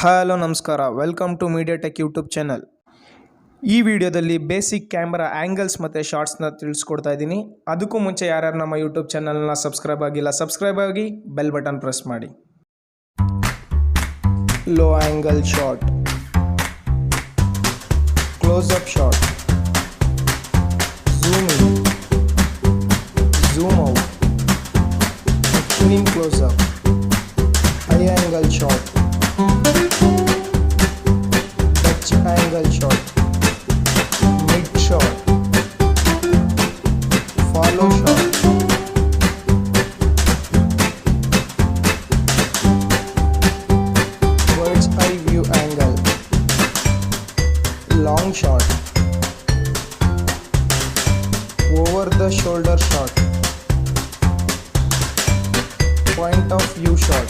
Hello ನಮಸ್ಕಾರ, welcome to mediatech YouTube channel. ಈ ವಿಡಿಯೋದಲ್ಲಿ ಬೇಸಿಕ್ ಕ್ಯಾಮ್ರಾ ಆ್ಯಂಗಲ್ಸ್ ಮತ್ತು ಶಾರ್ಟ್ಸ್ನ ತಿಳಿಸ್ಕೊಡ್ತಾ ಇದ್ದೀನಿ. ಅದಕ್ಕೂ ಮುಂಚೆ ಯಾರ್ಯಾರು ನಮ್ಮ ಯೂಟ್ಯೂಬ್ ಚಾನಲ್ನ ಸಬ್ಸ್ಕ್ರೈಬ್ ಆಗಿಲ್ಲ, ಸಬ್ಸ್ಕ್ರೈಬ್ ಆಗಿ ಬೆಲ್ ಬಟನ್ ಪ್ರೆಸ್ ಮಾಡಿ. Low angle shot, close up shot, zoom in, zoom out, extreme close up, high angle shot, angle shot, mid shot, follow shot, bird's eye view angle, long shot, over the shoulder shot, point of view shot.